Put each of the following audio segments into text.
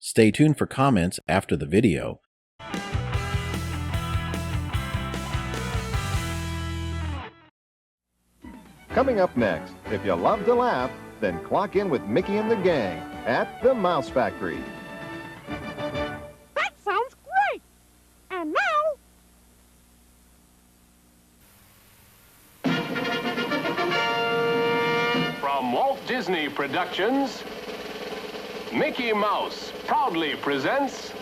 Stay tuned for comments after the video. Coming up next, if you love to laugh, then clock in with Mickey and the gang at the Mouse Factory. That sounds great! And now... From Walt Disney Productions, Mickey Mouse proudly presents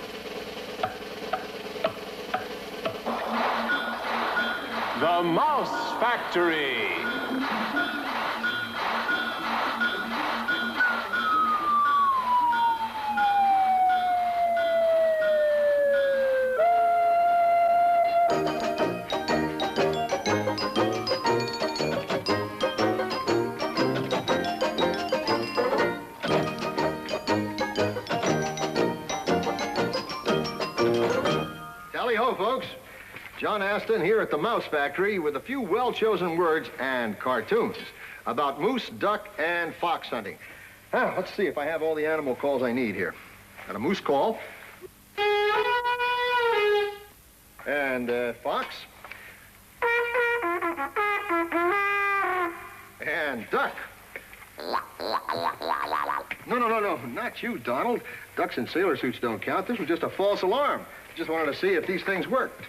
The Mouse Factory. Tally-ho, folks. John Astin here at the Mouse Factory with a few well-chosen words and cartoons about moose, duck, and fox hunting. Now, let's see if I have all the animal calls I need here. Got a moose call. And fox. And duck. No, not you, Donald. Ducks in sailor suits don't count. This was just a false alarm. Just wanted to see if these things worked.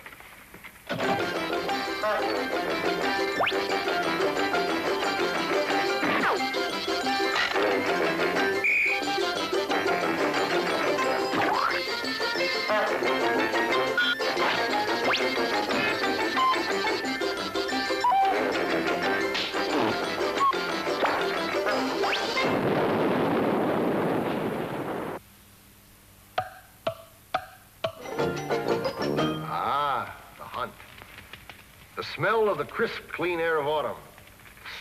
The smell of the crisp, clean air of autumn.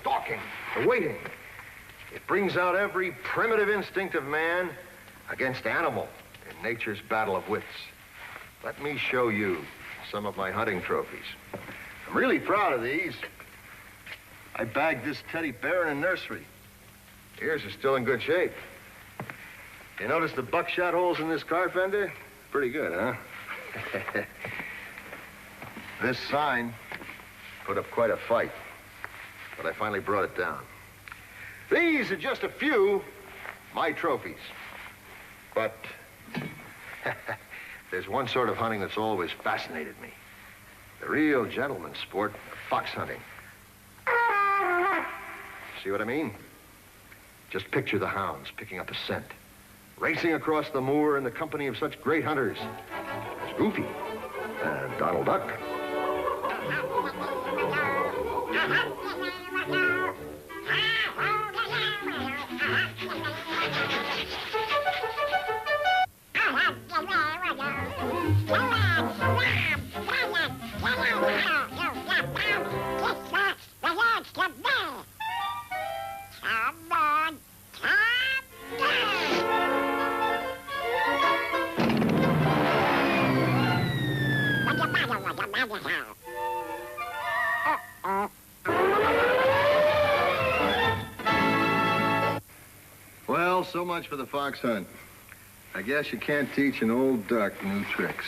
Stalking, the waiting. It brings out every primitive instinct of man against animal in nature's battle of wits. Let me show you some of my hunting trophies. I'm really proud of these. I bagged this teddy bear in a nursery. Ears are still in good shape. You notice the buckshot holes in this car fender? Pretty good, huh? This sign put up quite a fight, but I finally brought it down. These are just a few of my trophies. But there's one sort of hunting that's always fascinated me. The real gentleman's sport of fox hunting. See what I mean? Just picture the hounds picking up a scent, racing across the moor in the company of such great hunters as Goofy and Donald Duck. Well, so much for the fox hunt. I guess you can't teach an old duck new tricks.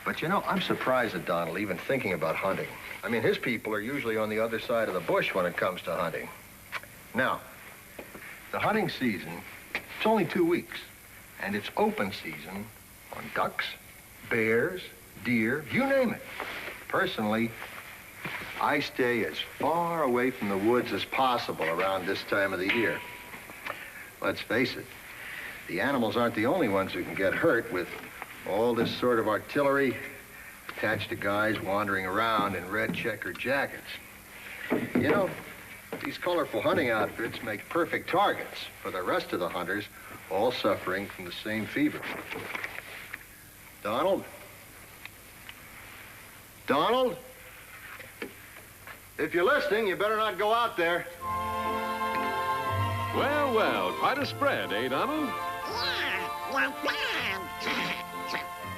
But you know, I'm surprised at Donald even thinking about hunting. I mean, his people are usually on the other side of the bush when it comes to hunting. Now, the hunting season, it's only 2 weeks. And it's open season on ducks, bears, deer, you name it. Personally, I stay as far away from the woods as possible around this time of the year. Let's face it, the animals aren't the only ones who can get hurt with all this sort of artillery attached to guys wandering around in red checkered jackets. You know, these colorful hunting outfits make perfect targets for the rest of the hunters, all suffering from the same fever. Donald? Donald? If you're listening, you better not go out there. Well, well, quite a spread, eh, Donald?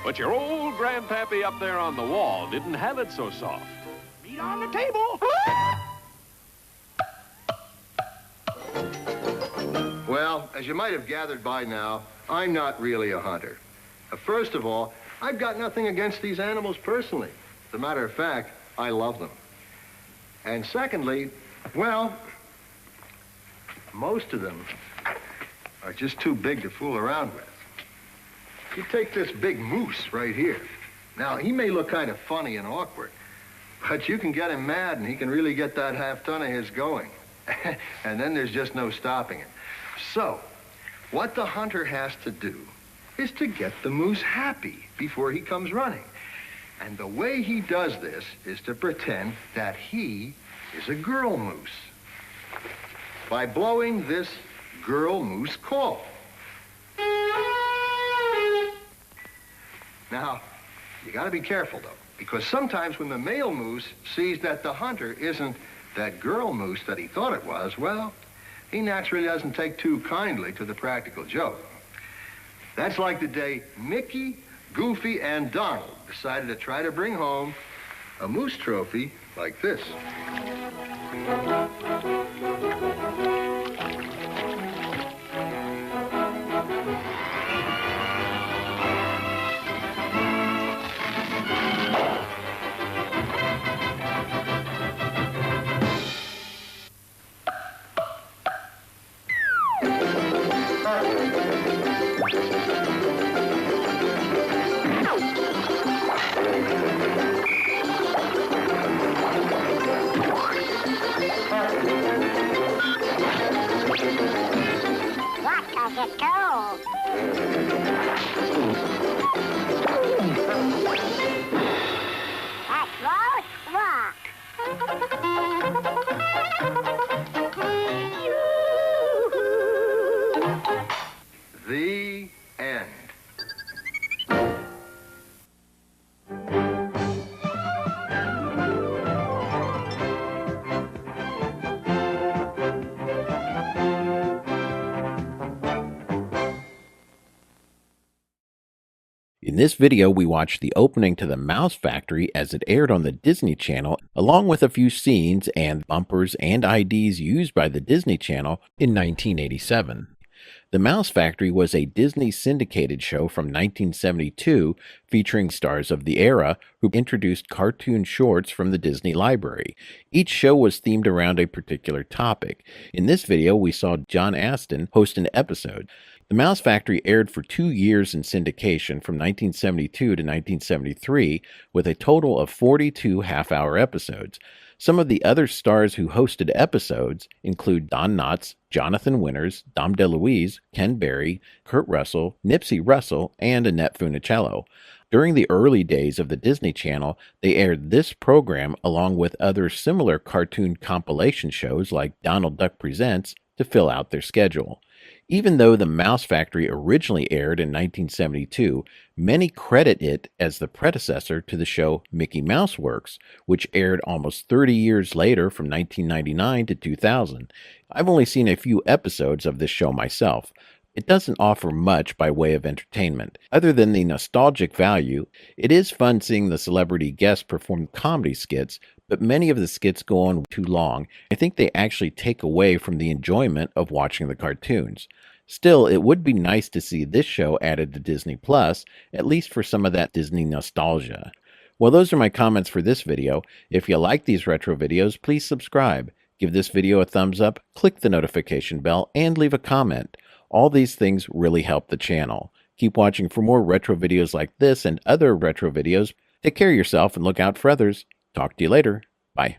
But your old grandpappy up there on the wall didn't have it so soft. Meat on the table. Well, as you might have gathered by now, I'm not really a hunter. First of all, I've got nothing against these animals personally. As a matter of fact, I love them. And secondly, well, most of them are just too big to fool around with. You take this big moose right here. Now, he may look kind of funny and awkward, but you can get him mad and he can really get that half-ton of his going. And then there's just no stopping it. So, what the hunter has to do is to get the moose happy before he comes running. And the way he does this is to pretend that he is a girl moose by blowing this girl moose call. Now, you got to be careful, though, because sometimes when the male moose sees that the hunter isn't that girl moose that he thought it was, well, he naturally doesn't take too kindly to the practical joke. That's like the day Mickey, Goofy, and Donald decided to try to bring home a moose trophy like this. Let's go. Let's walk. The end. In this video, we watched the opening to The Mouse Factory as it aired on the Disney Channel, along with a few scenes and bumpers and IDs used by the Disney Channel in 1987. The Mouse Factory was a Disney syndicated show from 1972 featuring stars of the era who introduced cartoon shorts from the Disney library. Each show was themed around a particular topic. In this video, we saw John Astin host an episode. The Mouse Factory aired for 2 years in syndication from 1972 to 1973 with a total of 42 half-hour episodes. Some of the other stars who hosted episodes include Don Knotts, Jonathan Winters, Dom DeLuise, Ken Berry, Kurt Russell, Nipsey Russell, and Annette Funicello. During the early days of the Disney Channel, they aired this program along with other similar cartoon compilation shows like Donald Duck Presents to fill out their schedule. Even though The Mouse Factory originally aired in 1972, many credit it as the predecessor to the show Mickey Mouse Works, which aired almost 30 years later from 1999 to 2000. I've only seen a few episodes of this show myself. It doesn't offer much by way of entertainment. Other than the nostalgic value, it is fun seeing the celebrity guests perform comedy skits, but many of the skits go on too long. I think they actually take away from the enjoyment of watching the cartoons. Still, it would be nice to see this show added to Disney Plus, at least for some of that Disney nostalgia. Well, those are my comments for this video. If you like these retro videos, please subscribe. Give this video a thumbs up, click the notification bell, and leave a comment. All these things really help the channel. Keep watching for more retro videos like this and other retro videos. Take care of yourself and look out for others. Talk to you later. Bye.